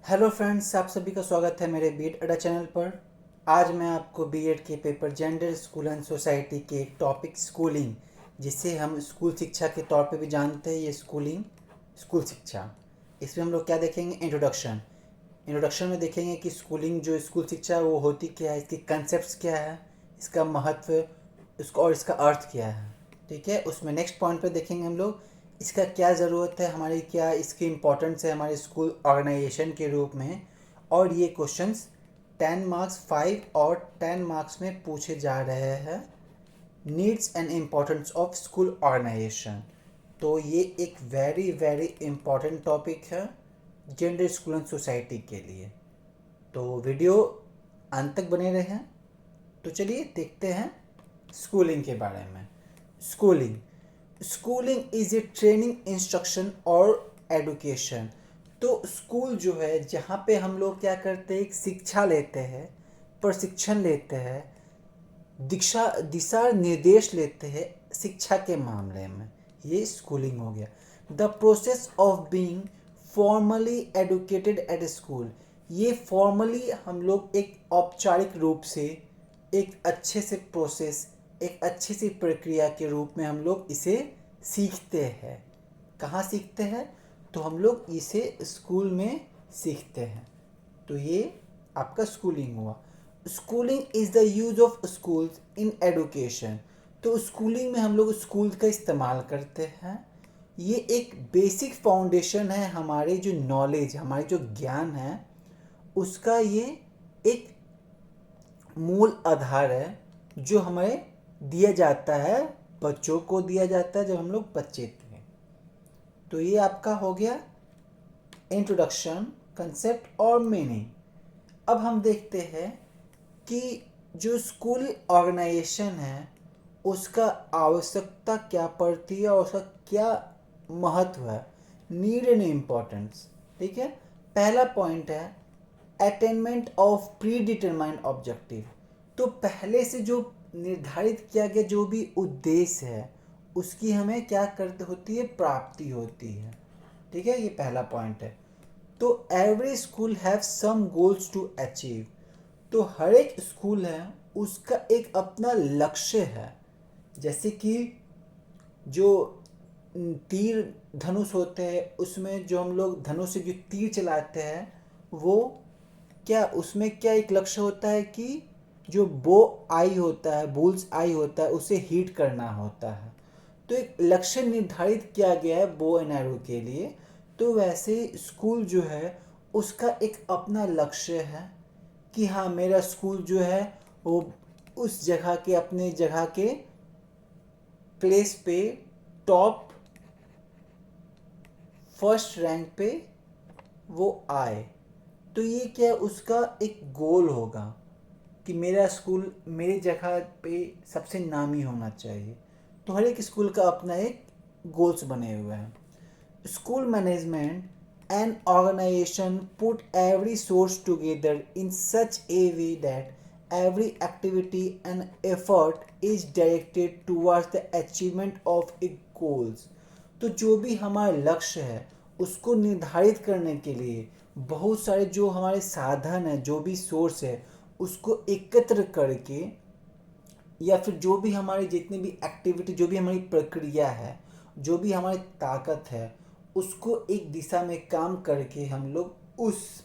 Hello friends, आप सभी का स्वागत है मेरे बीट अड्डा चैनल पर। आज मैं आपको बीएड के paper gender school and society के टॉपिक स्कूलिंग, जिसे हम स्कूल शिक्षा के तौर पे भी जानते हैं, ये स्कूलिंग स्कूल शिक्षा। इसमें हम लोग क्या देखेंगे? इंट्रोडक्शन में देखेंगे कि स्कूलिंग जो स्कूल शिक्षा है वो होती क्या है, इसके कंसेप्ट्स क्या है, इसका महत्व, इसका और इसका अर्थ क्या है। ठीक है, उसमें नेक्स्ट पॉइंट पे देखेंगे हम लोग इसका क्या ज़रूरत है हमारी, क्या इसकी इम्पोर्टेंस है हमारे स्कूल ऑर्गेनाइजेशन के रूप में। और ये क्वेश्चंस 10 मार्क्स 5 और 10 मार्क्स में पूछे जा रहे हैं। Needs and importance of school organisation, तो ये एक वेरी वेरी इम्पोर्टेंट टॉपिक है जेंडर स्कूल एंड सोसाइटी के लिए। तो वीडियो अंत तक बने रहे। तो चलिए देखते हैं स्कूलिंग के बारे में। Schooling is a training, instruction और एडुकेशन। तो स्कूल जो है, जहाँ पे हम लोग क्या करते हैं, एक शिक्षा लेते हैं, प्रशिक्षण लेते हैं, दिशा निर्देश लेते हैं शिक्षा के मामले में, ये स्कूलिंग हो गया। The process of being formally educated at school, ये फॉर्मली हम लोग एक औपचारिक रूप से, एक अच्छे से प्रोसेस, एक अच्छी सी प्रक्रिया के रूप में हम लोग इसे सीखते हैं। कहाँ सीखते हैं? तो हम लोग इसे स्कूल में सीखते हैं। तो ये आपका स्कूलिंग हुआ। Schooling is the use of schools in education, तो स्कूलिंग में हम लोग स्कूल का इस्तेमाल करते हैं। ये एक बेसिक फाउंडेशन है हमारे जो नॉलेज, हमारे जो ज्ञान है, उसका ये एक मूल आधार है जो हमें दिया जाता है, बच्चों को दिया जाता है जब हम लोग बच्चे थे। तो ये आपका हो गया इंट्रोडक्शन, कंसेप्ट और मीनिंग। अब हम देखते हैं कि जो स्कूल ऑर्गेनाइजेशन है उसका आवश्यकता क्या पड़ती है और उसका क्या महत्व है, नीड एंड इम्पोर्टेंस। ठीक है, पहला पॉइंट है attainment of pre determined objective. तो पहले से जो निर्धारित किया गया जो भी उद्देश्य है उसकी हमें क्या करते होती है, प्राप्ति होती है। ठीक है, ये पहला पॉइंट है। तो every school have some goals to achieve, तो हर एक स्कूल है उसका एक अपना लक्ष्य है। जैसे कि जो तीर धनुष होते हैं उसमें जो हम लोग धनुष से जो तीर चलाते हैं, वो क्या उसमें क्या एक लक्ष्य होता है कि जो बो आई होता है, बुल्स आई होता है, उसे हिट करना होता है। तो एक लक्ष्य निर्धारित किया गया है बो एंड एरो के लिए। तो वैसे स्कूल जो है उसका एक अपना लक्ष्य है कि हाँ, मेरा स्कूल जो है वो उस जगह के, अपने जगह के प्लेस पे टॉप फर्स्ट रैंक पे वो आए। तो ये क्या उसका एक गोल होगा कि मेरा स्कूल मेरी जगह पे सबसे नामी होना चाहिए। तो हर एक स्कूल का अपना एक गोल्स बने हुए हैं। School management and organisation put every source together in such a way that every activity and effort is directed towards the achievement of a goals. तो जो भी हमारा लक्ष्य है उसको निर्धारित करने के लिए बहुत सारे जो हमारे साधन है, जो भी सोर्स है, उसको एकत्र करके, या फिर जो भी हमारी जितनी भी एक्टिविटी, जो भी हमारी प्रक्रिया है, जो भी हमारी ताकत है, उसको एक दिशा में काम करके हम लोग उस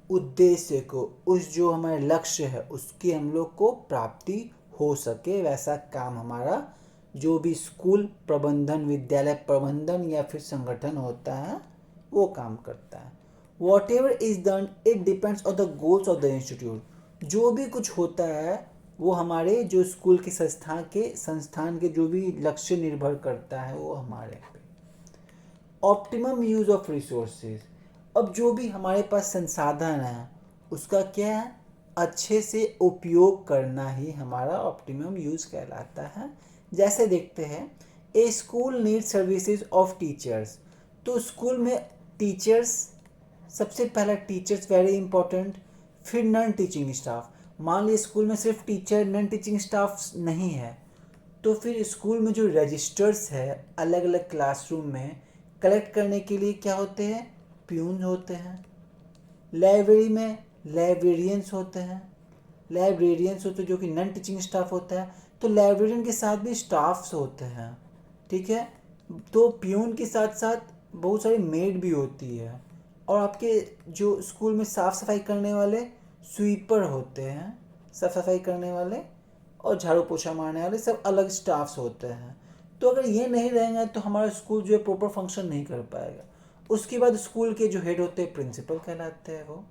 उद्देश्य को, उस जो हमारे लक्ष्य है उसकी हम लोग को प्राप्ति हो सके, वैसा काम हमारा जो भी स्कूल प्रबंधन, विद्यालय प्रबंधन या फिर संगठन होता है वो काम करता है। What ever is done it depends on the goals of the institute. जो भी कुछ होता है वो हमारे जो स्कूल के संस्थान के जो भी लक्ष्य निर्भर करता है वो हमारे पे। ऑप्टिमम यूज ऑफ रिसोर्सेज, अब जो भी हमारे पास संसाधन है उसका क्या है, अच्छे से उपयोग करना ही हमारा ऑप्टिमम यूज कहलाता है। जैसे देखते हैं a school need services of teachers. तो स्कूल में टीचर्स, सबसे पहला टीचर्स वेरी इंपॉर्टेंट, फिर नॉन टीचिंग स्टाफ। मान लीजिए स्कूल में सिर्फ टीचर, नॉन टीचिंग स्टाफ नहीं है, तो फिर स्कूल में जो रजिस्टर्स है अलग अलग क्लासरूम में कलेक्ट करने के लिए क्या होते हैं, प्यून होते हैं। लाइब्रेरी में लाइब्रेरियंस होते हैं, जो कि नॉन टीचिंग स्टाफ होता है। तो लाइब्रेरियन के साथ भी स्टाफ्स होते हैं, ठीक है। तो प्यून के साथ साथ बहुत सारी मेड भी होती है, और आपके जो स्कूल में साफ़ सफाई करने वाले स्वीपर होते हैं, साफ सफाई करने वाले और झाड़ू पोछा मारने वाले सब अलग स्टाफ्स होते हैं। तो अगर ये नहीं रहेंगे तो हमारा स्कूल जो है प्रॉपर फंक्शन नहीं कर पाएगा। उसके बाद स्कूल के जो हेड होते हैं प्रिंसिपल कहलाते हैं वो,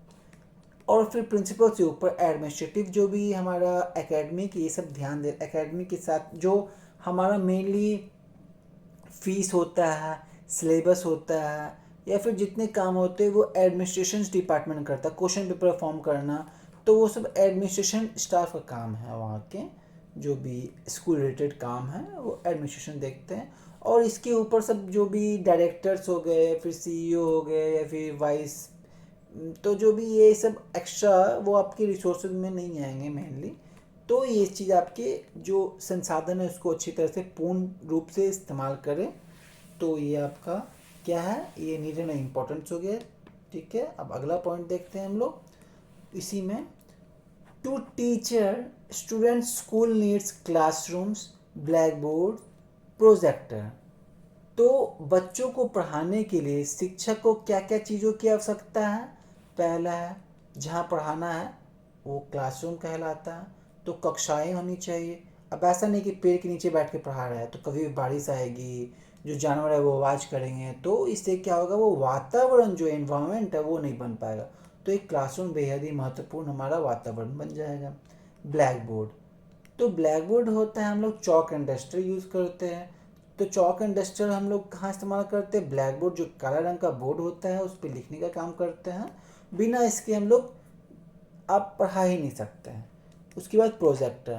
और फिर प्रिंसिपल से ऊपर एडमिनिस्ट्रेटिव जो भी हमारा एकेडमिक ये सब ध्यान दे, एकेडमिक के साथ जो हमारा मेनली फीस होता है, सिलेबस होता है, या फिर जितने काम होते हैं वो एडमिनिस्ट्रेशन डिपार्टमेंट करता है, क्वेश्चन पेपर फॉर्म करना, तो वो सब एडमिनिस्ट्रेशन स्टाफ का काम है। वहाँ के जो भी स्कूल रिलेटेड काम है वो एडमिनिस्ट्रेशन देखते हैं। और इसके ऊपर सब जो भी डायरेक्टर्स हो गए, फिर सीईओ हो गए, या फिर वाइस, तो जो भी ये सब एक्स्ट्रा वो आपके रिसोर्सेज में नहीं आएंगे मेनली। तो ये चीज़ आपके जो संसाधन है उसको अच्छी तरह से पूर्ण रूप से इस्तेमाल करें। तो ये आपका क्या है, ये नीड एंड इम्पोर्टेंस हो गया, ठीक है। अब अगला पॉइंट देखते हैं हम लोग इसी में। To teacher student school needs classrooms, blackboard, projector. तो बच्चों को पढ़ाने के लिए शिक्षक को क्या क्या चीज़ों की आवश्यकता है। पहला है, जहाँ पढ़ाना है वो क्लासरूम कहलाता है, तो कक्षाएं होनी चाहिए। अब ऐसा नहीं कि पेड़ के नीचे बैठ के पढ़ा रहा है तो कभी भी बारिश आएगी, जो जानवर है वो आवाज़ करेंगे, तो इससे क्या होगा, वो वातावरण जो एनवायरनमेंट है वो नहीं बन पाएगा। तो एक क्लासरूम बेहद ही महत्वपूर्ण हमारा वातावरण बन जाएगा। ब्लैक बोर्ड, तो ब्लैक बोर्ड होता है, हम लोग चॉक एंड डस्टर यूज़ करते हैं। तो चॉक एंड डस्टर हम लोग कहाँ इस्तेमाल करते हैं, ब्लैक बोर्ड जो काला रंग का बोर्ड होता है उस पर लिखने का काम करते हैं। बिना इसके हम लोग आप पढ़ा ही नहीं सकते हैं। उसके बाद प्रोजेक्टर,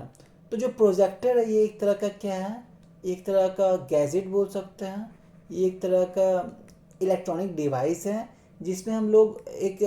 तो जो प्रोजेक्टर है ये एक तरह का क्या है, एक तरह का गैजेट बोल सकते हैं। ये एक तरह का इलेक्ट्रॉनिक डिवाइस है जिसमें हम लोग एक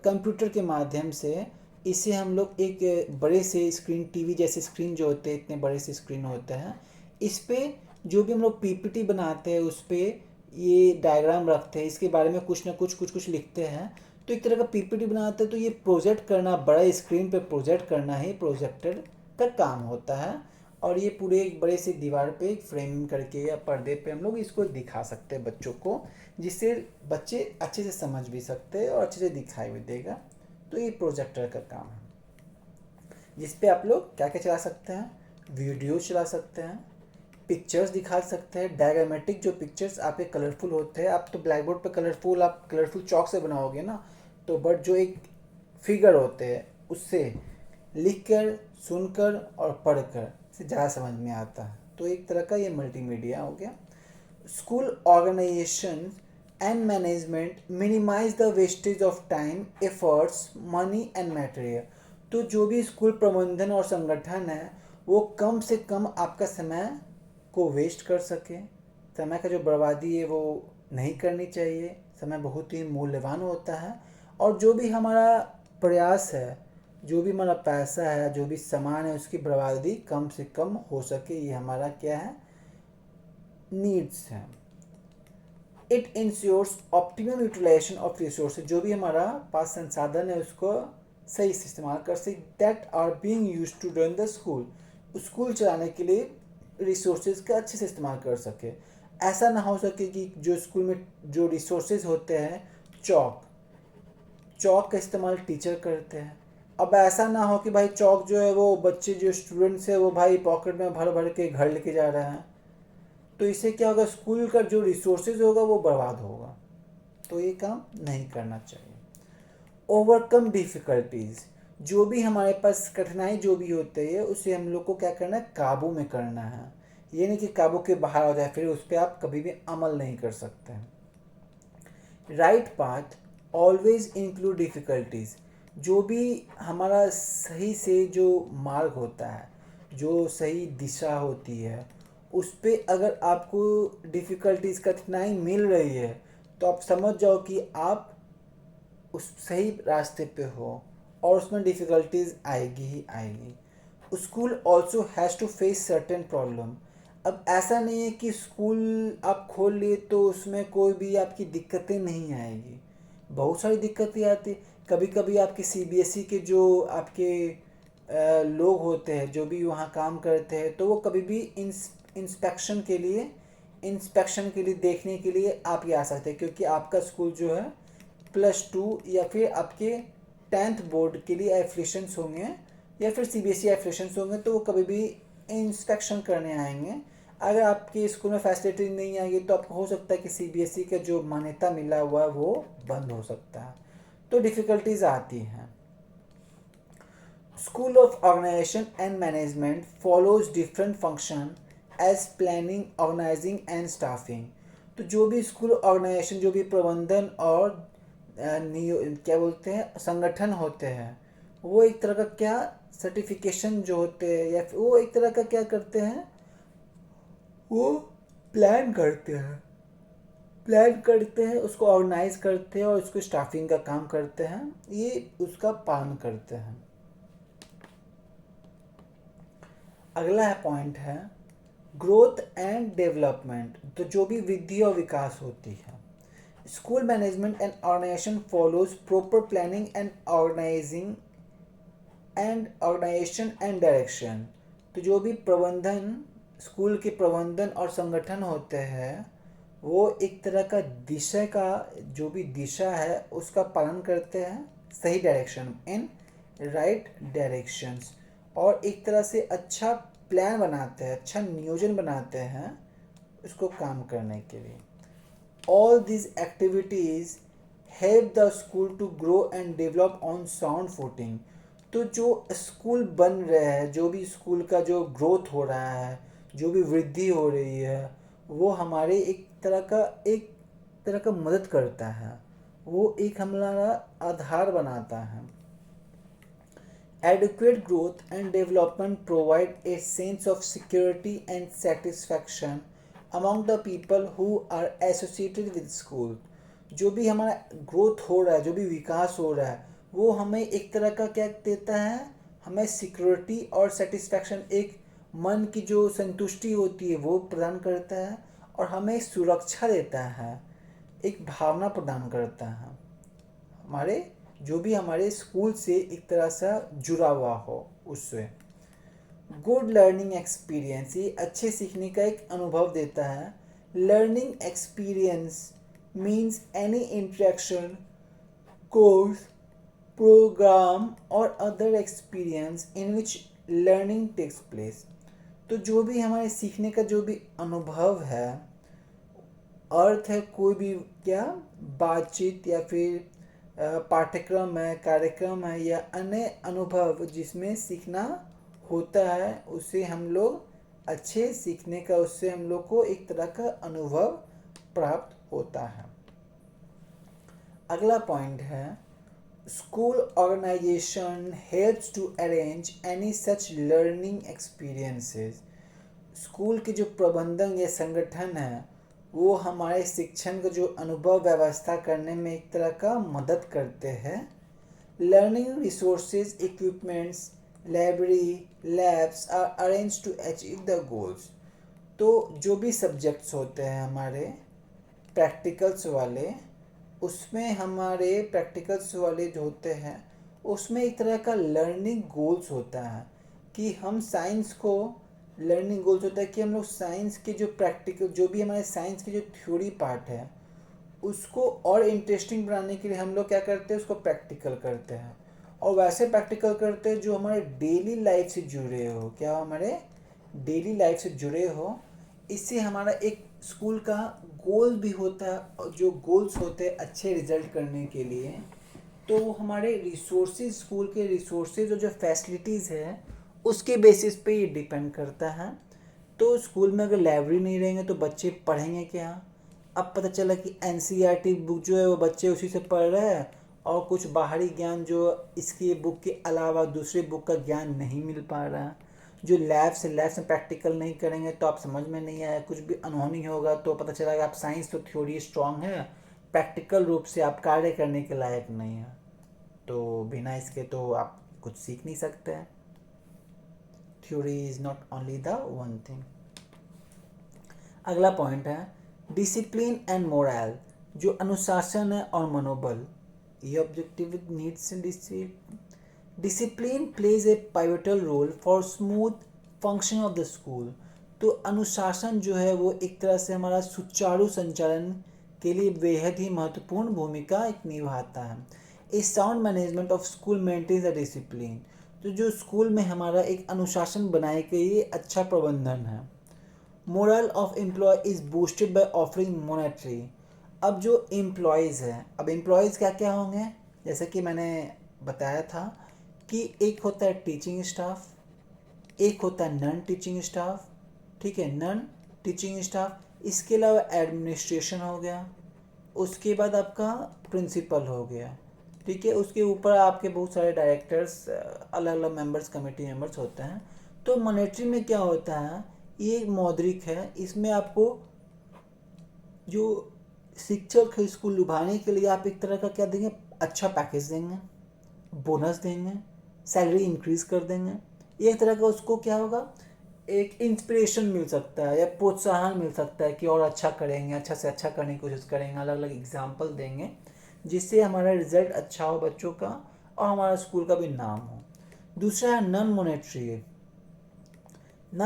कंप्यूटर के माध्यम से इसे हम लोग एक बड़े से स्क्रीन, टीवी जैसे स्क्रीन जो होते हैं इतने बड़े से स्क्रीन होते हैं, इस पे जो भी हम लोग पीपीटी बनाते हैं उस पर ये डायग्राम रखते हैं, इसके बारे में कुछ ना कुछ लिखते हैं। तो एक तरह का पीपीटी बनाते हैं। तो ये प्रोजेक्ट करना, बड़ा स्क्रीन पे प्रोजेक्ट करना ही प्रोजेक्टर का काम होता है। और ये पूरे एक बड़े से दीवार पे एक फ्रेम करके या पर्दे पे हम लोग इसको दिखा सकते हैं बच्चों को, जिससे बच्चे अच्छे से समझ भी सकते हैं और अच्छे से दिखाई भी देगा। तो ये प्रोजेक्टर का काम है, जिस पे आप लोग क्या क्या चला सकते हैं, वीडियो चला सकते हैं, पिक्चर्स दिखा सकते हैं, डायग्रामेटिक जो पिक्चर्स आपके कलरफुल होते हैं। आप तो ब्लैक बोर्ड पर कलरफुल, आप कलरफुल चॉक से बनाओगे ना, तो बट जो एक फिगर होते हैं उससे लिखकर, सुनकर और पढ़कर से ज़्यादा समझ में आता है। तो एक तरह का ये मल्टीमीडिया हो गया। School organisation and management minimise the wastage of time, efforts, money and material. तो जो भी स्कूल प्रबंधन और संगठन है वो कम से कम आपका समय को वेस्ट कर सके। समय का जो बर्बादी है वो नहीं करनी चाहिए, समय बहुत ही मूल्यवान होता है। और जो भी हमारा प्रयास है, जो भी हमारा पैसा है, जो भी सामान है, उसकी बर्बादी कम से कम हो सके, ये हमारा क्या है, नीड्स है। It ensures optimum utilisation of resources, जो भी हमारा पास संसाधन है उसको सही से इस्तेमाल कर सके। That are being used to run the school, school चलाने के लिए रिसोर्सेज का अच्छे से इस्तेमाल कर सके। ऐसा ना हो सके कि जो स्कूल में जो रिसोर्सेज होते हैं, चौक का इस्तेमाल टीचर करते हैं। अब ऐसा ना हो कि भाई चौक जो है वो बच्चे जो स्टूडेंट्स है वो भाई पॉकेट में भर भर के घर लेके जा रहे हैं, तो इससे क्या होगा, स्कूल का जो रिसोर्सेज होगा वो बर्बाद होगा। तो ये काम नहीं करना चाहिए। ओवरकम डिफ़िकल्टीज़, जो भी हमारे पास कठिनाई जो भी होती है उसे हम लोग को क्या करना है, काबू में करना है। ये नहीं कि काबू के बाहर हो जाए, फिर उस पर आप कभी भी अमल नहीं कर सकते हैं। Right path always include difficulties, जो भी हमारा सही से जो मार्ग होता है, जो सही दिशा होती है, उस पर अगर आपको डिफ़िकल्टीज़, कठिनाई मिल रही है तो आप समझ जाओ कि आप उस सही रास्ते पे हो और उसमें डिफ़िकल्टीज आएगी ही आएगी। School also has to face certain problem. अब ऐसा नहीं है कि स्कूल आप खोल लिए तो उसमें कोई भी आपकी दिक्कतें नहीं आएगी। बहुत सारी दिक्कतें आती। कभी कभी आपके सीबीएसई के जो आपके लोग होते हैं, जो भी वहाँ काम करते हैं, तो वो कभी भी इंस्पेक्शन के लिए देखने के लिए आप ये आ सकते हैं, क्योंकि आपका स्कूल जो है +2 या फिर आपके 10th बोर्ड के लिए एफिलिएशंस होंगे या फिर सीबीएसई एफिलिएशंस होंगे, तो वो कभी भी इंस्पेक्शन करने आएंगे। अगर आपके स्कूल में फैसिलिटी नहीं आएगी तो आपको हो सकता है कि सीबीएसई का जो मान्यता मिला हुआ है वो बंद हो सकता है, तो डिफ़िकल्टीज आती हैं। School of organisation and management follows different function as planning, organising and staffing. तो जो भी स्कूल ऑर्गेनाइजेशन, जो भी प्रबंधन और क्या बोलते हैं संगठन होते हैं, वो एक तरह का क्या सर्टिफिकेशन जो होते हैं या फिर वो एक तरह का क्या करते हैं, वो प्लान करते हैं, उसको ऑर्गेनाइज करते हैं और उसको स्टाफिंग का काम करते हैं, ये उसका पालन करते हैं। अगला पॉइंट है ग्रोथ एंड डेवलपमेंट। तो जो भी वृद्धि और विकास होती है, school management and organisation follows proper planning and organisation and direction. तो जो भी प्रबंधन, स्कूल के प्रबंधन और संगठन होते हैं, वो एक तरह का दिशा का, जो भी दिशा है उसका पालन करते हैं, सही डायरेक्शन, इन राइट डायरेक्शंस, और एक तरह से अच्छा प्लान बनाते हैं, अच्छा नियोजन बनाते हैं उसको काम करने के लिए। All these activities help the school to grow and develop on sound footing. तो जो स्कूल बन रहे हैं, जो भी स्कूल का जो ग्रोथ हो रहा है, जो भी वृद्धि हो रही है, वो हमारे एक तरह का मदद करता है, वो एक हमारा आधार बनाता है। Adequate growth and development provide a sense of security and satisfaction among the people who are associated with school. जो भी हमारा ग्रोथ हो रहा है, जो भी विकास हो रहा है, वो हमें एक तरह का क्या देता है, हमें सिक्योरिटी और सेटिस्फैक्शन, एक मन की जो संतुष्टि होती है वो प्रदान करता है, और हमें सुरक्षा देता है, एक भावना प्रदान करता है हमारे, जो भी हमारे स्कूल से एक तरह से जुड़ा हुआ हो उससे। गुड लर्निंग एक्सपीरियंस, ये अच्छे सीखने का एक अनुभव देता है। Learning experience means any interaction, course, programme और other experience in which learning takes place. तो जो भी हमारे सीखने का जो भी अनुभव है, अर्थ है कोई भी क्या बातचीत या फिर पाठ्यक्रम है, कार्यक्रम है या अन्य अनुभव जिसमें सीखना होता है, उससे हम लोग अच्छे सीखने का, उससे हम लोग को एक तरह का अनुभव प्राप्त होता है। अगला पॉइंट है school organisation helps to arrange any such learning experiences. School के जो प्रबंधन या संगठन है, वो हमारे शिक्षण का जो अनुभव व्यवस्था करने में एक तरह का मदद करते हैं। Learning resources, equipments, library, labs are arrange to achieve the goals. तो जो भी सब्जेक्ट्स होते हैं हमारे प्रैक्टिकल्स वाले, उसमें हमारे प्रैक्टिकल्स वाले जो होते हैं, उसमें एक तरह का लर्निंग गोल्स होता है कि हम साइंस को, लर्निंग गोल्स होता है कि हम लोग साइंस के जो प्रैक्टिकल, जो भी हमारे साइंस के जो थ्योरी पार्ट है, उसको और इंटरेस्टिंग बनाने के लिए हम लोग क्या करते हैं, उसको प्रैक्टिकल करते हैं, और वैसे प्रैक्टिकल करते हैं जो हमारे डेली लाइफ से जुड़े हो, क्या हमारे डेली लाइफ से जुड़े हो। इससे हमारा एक स्कूल का गोल भी होता है, और जो गोल्स होते हैं अच्छे रिजल्ट करने के लिए, तो हमारे रिसोर्सेज, स्कूल के रिसोर्सेज और जो फैसिलिटीज़ है उसके बेसिस पे ये डिपेंड करता है। तो स्कूल में अगर लाइब्रेरी नहीं रहेंगे तो बच्चे पढ़ेंगे क्या। अब पता चला कि एनसीईआरटी बुक जो है वो बच्चे उसी से पढ़ रहे हैं, और कुछ बाहरी ज्ञान जो इसकी बुक के अलावा दूसरे बुक का ज्ञान नहीं मिल पा रहा है। जो लैब्स में प्रैक्टिकल नहीं करेंगे तो आप समझ में नहीं आया, कुछ भी अनहोनी होगा तो पता चला कि आप साइंस तो थ्योरी स्ट्रांग है, प्रैक्टिकल रूप से आप कार्य करने के लायक नहीं है, तो बिना इसके तो आप कुछ सीख नहीं सकते हैं। Theory is not only the one thing. अगला पॉइंट है डिसिप्लिन एंड मोरल, जो अनुशासन है और मनोबल। ये objective needs discipline plays a pivotal role for smooth function of the school. तो अनुशासन जो है वो एक तरह से हमारा सुचारू संचालन के लिए बेहद ही महत्वपूर्ण भूमिका एक निभाता है। A sound management of school maintains a discipline. तो जो स्कूल में हमारा एक अनुशासन बनाए के लिए अच्छा प्रबंधन है। Moral of employ is boosted by offering monetary. अब जो एम्प्लॉयज़ हैं, अब एम्प्लॉयज़ क्या क्या होंगे, जैसे कि मैंने बताया था कि एक होता है टीचिंग स्टाफ, एक होता है नॉन टीचिंग स्टाफ, ठीक है, नॉन टीचिंग स्टाफ। इसके अलावा एडमिनिस्ट्रेशन हो गया, उसके बाद आपका प्रिंसिपल हो गया, ठीक है, उसके ऊपर आपके बहुत सारे डायरेक्टर्स, अलग अलग मेंबर्स, कमेटी मेंबर्स होते हैं। तो मॉनेटरी में क्या होता है, ये एक मौद्रिक है, इसमें आपको जो शिक्षक है इसको लुभाने के लिए आप एक तरह का क्या देंगे, अच्छा पैकेज देंगे, बोनस देंगे, सैलरी इंक्रीज कर देंगे। एक तरह का उसको क्या होगा, एक इंस्पिरेशन मिल सकता है या प्रोत्साहन मिल सकता है कि और अच्छा करेंगे, अच्छा से अच्छा करने की कोशिश करेंगे, अलग अलग एग्जाम्पल देंगे जिससे हमारा रिजल्ट अच्छा हो बच्चों का और हमारा स्कूल का भी नाम हो। दूसरा है नॉन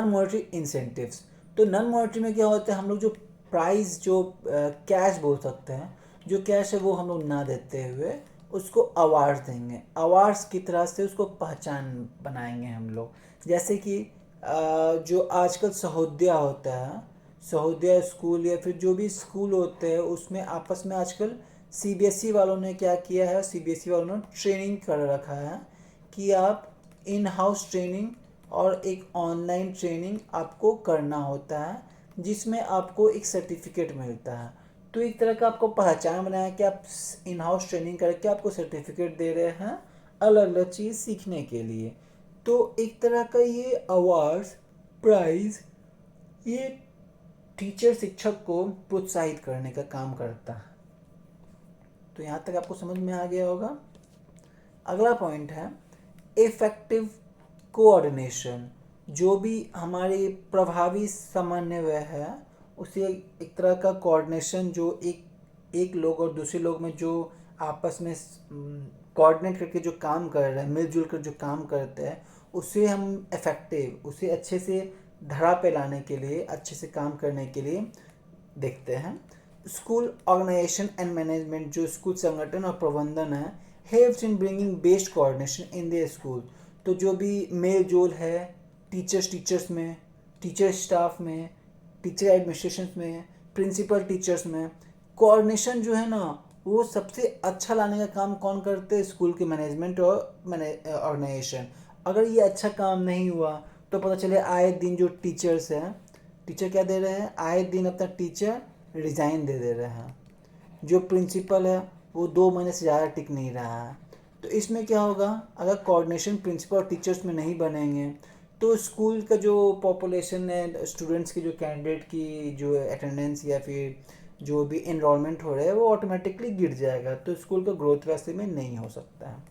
मॉनेटरी इंसेंटिव्स। तो नॉन मॉनेटरी में क्या होता है, हम लोग जो प्राइस, जो कैश बोल सकते हैं, जो कैश है वो हम लोग ना देते हुए उसको अवार्ड्स देंगे, अवार्ड्स की तरह से उसको पहचान बनाएंगे हम लोग। जैसे कि जो आजकल सहोदया होता है, सहोदया स्कूल या फिर जो भी स्कूल होते हैं उसमें आपस में आजकल सीबीएसई वालों ने क्या किया है, सीबीएसई वालों ने ट्रेनिंग कर रखा है कि आप इन हाउस ट्रेनिंग और एक ऑनलाइन ट्रेनिंग आपको करना होता है जिसमें आपको एक सर्टिफिकेट मिलता है। तो एक तरह का आपको पहचान बनाया कि आप इन हाउस ट्रेनिंग करके आपको सर्टिफिकेट दे रहे हैं अलग अलग चीज़ सीखने के लिए। तो एक तरह का ये अवार्ड्स, प्राइज, ये टीचर शिक्षक को प्रोत्साहित करने का काम करता है। तो यहाँ तक आपको समझ में आ गया होगा। अगला पॉइंट है इफेक्टिव कोऑर्डिनेशन। जो भी हमारे प्रभावी समन्वय है उसे एक तरह का कोऑर्डिनेशन, जो एक लोग और दूसरे लोग में जो आपस में कोऑर्डिनेट करके जो काम कर रहे हैं, मिलजुल कर जो काम करते हैं, उसे हम इफेक्टिव, उसे अच्छे से धरा पे लाने के लिए, अच्छे से काम करने के लिए देखते हैं। स्कूल ऑर्गेनाइजेशन एंड मैनेजमेंट, जो स्कूल संगठन और प्रबंधन है, helps in bringing best coordination in the school. तो जो भी मेल जोल है टीचर्स में, टीचर स्टाफ में, टीचर एडमिनिस्ट्रेशन में, प्रिंसिपल टीचर्स में, कोऑर्डिनेशन जो है ना वो सबसे अच्छा लाने का काम कौन करते हैं, स्कूल के मैनेजमेंट और ऑर्गेनाइजेशन। अगर ये अच्छा काम नहीं हुआ तो पता चले आए दिन जो टीचर्स हैं, टीचर क्या दे रहे हैं, आए दिन अपना टीचर रिज़ाइन दे रहे हैं। जो प्रिंसिपल है वो 2 महीने से ज़्यादा टिक नहीं रहा है। तो इसमें क्या होगा, अगर कोऑर्डिनेशन प्रिंसिपल और टीचर्स में नहीं बनेंगे तो स्कूल का जो पॉपुलेशन है, स्टूडेंट्स की जो कैंडिडेट की जो अटेंडेंस या फिर जो भी एनरोलमेंट हो रहा है वो ऑटोमेटिकली गिर जाएगा। तो स्कूल का ग्रोथ वैसे में नहीं हो सकता है।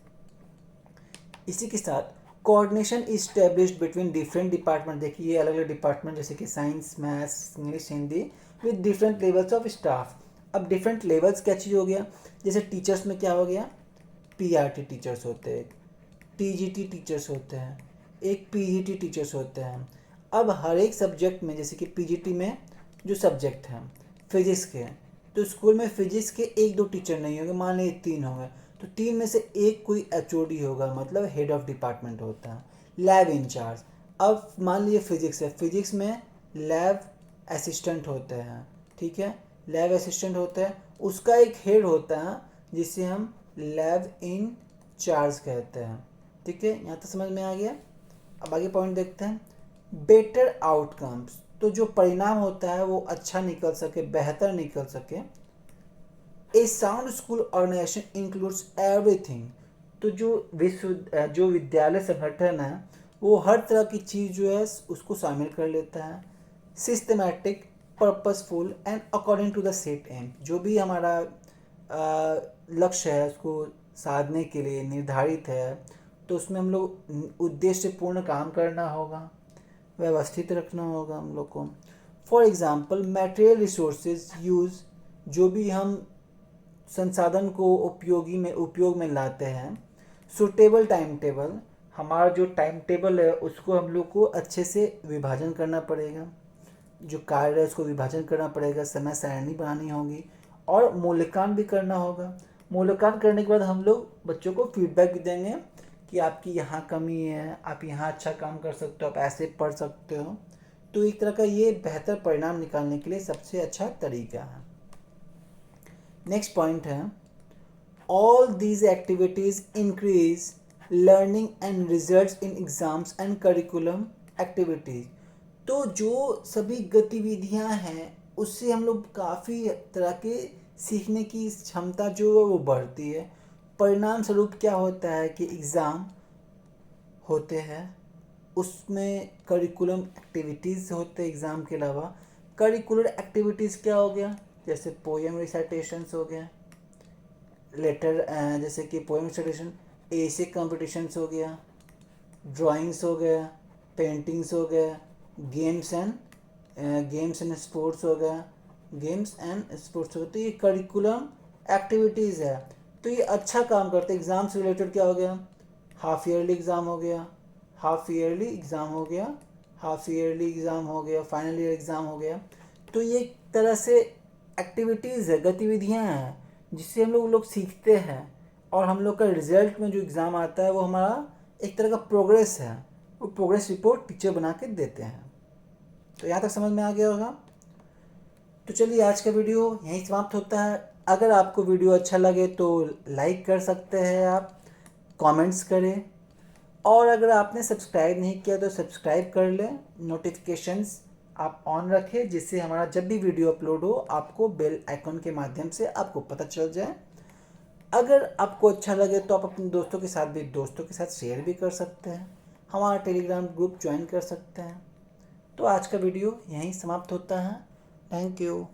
इसी के साथ coordination established between different department. देखिए अलग अलग डिपार्टमेंट जैसे कि science, maths, English, Hindi, with different levels of staff. अब डिफरेंट लेवल्स क्या चीज़ हो गया, जैसे टीचर्स में क्या हो गया, पीआरटी टीचर्स होते हैं, टीजीटी टीचर्स होते हैं, एक पीजीटी टीचर्स होते हैं। अब हर एक सब्जेक्ट में, जैसे कि पीजीटी में जो सब्जेक्ट हैं फिजिक्स के, तो स्कूल में फिजिक्स के 1-2 टीचर नहीं होंगे, मान लीजिए 3 होंगे, तो 3 में से एक कोई एचओडी होगा, मतलब हेड ऑफ डिपार्टमेंट होता है। लैब इंचार्ज, अब मान लीजिए फिजिक्स है, फिजिक्स में लैब असिस्टेंट होते हैं, ठीक है, लैब असिस्टेंट होता है, उसका एक हेड होता है जिसे हम लैब इन चार्ज कहते हैं, ठीक है। यहाँ तक समझ में आ गया। अब आगे पॉइंट देखते हैं, बेटर आउटकम्स। तो जो परिणाम होता है वो अच्छा निकल सके, बेहतर निकल सके। A sound school organisation includes everything. तो जो विद्यालय संगठन है वो हर तरह की चीज़ जो है उसको शामिल कर लेता है। Systematic, purposeful and according to the set aim. जो भी हमारा लक्ष्य है उसको साधने के लिए निर्धारित है, तो उसमें हम लोग उद्देश्यपूर्ण काम करना होगा, व्यवस्थित रखना होगा हम लोग को। For example material resources use, जो भी हम संसाधन को उपयोग में लाते हैं। सूटेबल टाइम टेबल, हमारा जो टाइम टेबल है उसको हम लोग को अच्छे से विभाजन करना पड़ेगा, जो कार्य है उसको विभाजन करना पड़ेगा, समय सारणी बनानी होगी और मूल्यांकन भी करना होगा। मूल्यांकन करने के बाद हम लोग बच्चों को फीडबैक भी देंगे कि आपकी यहाँ कमी है, आप यहाँ अच्छा काम कर सकते हो, आप ऐसे पढ़ सकते हो। तो एक तरह का ये बेहतर परिणाम निकालने के लिए सबसे अच्छा तरीका है। नेक्स्ट पॉइंट है, all these activities increase learning and results in exams and curriculum activities. तो जो सभी गतिविधियां हैं उससे हम लोग काफ़ी तरह के सीखने की क्षमता जो है वो बढ़ती है। परिणाम स्वरूप क्या होता है कि एग्ज़ाम होते हैं, उसमें करिकुलम एक्टिविटीज़ होते हैं। एग्ज़ाम के अलावा करिकुलर एक्टिविटीज़ क्या हो गया, जैसे पोएम रिसाइटेशंस हो गया, लेटर जैसे कि पोएम रिसाइटेशन, एसे कॉम्पिटिशन्स हो गया, ड्राइंग्स हो गया, पेंटिंग्स हो गया, गेम्स एंड स्पोर्ट्स हो गया, गेम्स एंड स्पोर्ट्स हो गया। तो ये करिकुलम एक्टिविटीज़ है, तो ये अच्छा काम करते हैं। एग्ज़ाम से रिलेटेड क्या हो गया, हाफ ईयरली एग्ज़ाम हो गया, हाफ ईयरली एग्ज़ाम हो गया, हाफ ईयरली एग्ज़ाम हो गया, फाइनल ईयर एग्ज़ाम हो गया। तो ये एक तरह से एक्टिविटीज़ है, गतिविधियाँ हैं जिससे हम लोग सीखते हैं और हम लोग का रिजल्ट में जो एग्ज़ाम आता है वो हमारा एक तरह का प्रोग्रेस है, वो प्रोग्रेस रिपोर्ट टीचर बना के देते हैं। तो यहाँ तक समझ में आ गया होगा। तो चलिए आज का वीडियो यहीं समाप्त होता है। अगर आपको वीडियो अच्छा लगे तो लाइक कर सकते हैं, आप कमेंट्स करें, और अगर आपने सब्सक्राइब नहीं किया तो सब्सक्राइब कर लें, नोटिफिकेशंस आप ऑन रखें जिससे हमारा जब भी वीडियो अपलोड हो आपको बेल आइकन के माध्यम से आपको पता चल जाए। अगर आपको अच्छा लगे तो आप अपने दोस्तों के साथ शेयर भी कर सकते हैं, हमारा टेलीग्राम ग्रुप ज्वाइन कर सकते हैं। तो आज का वीडियो यहीं समाप्त होता है। Thank you.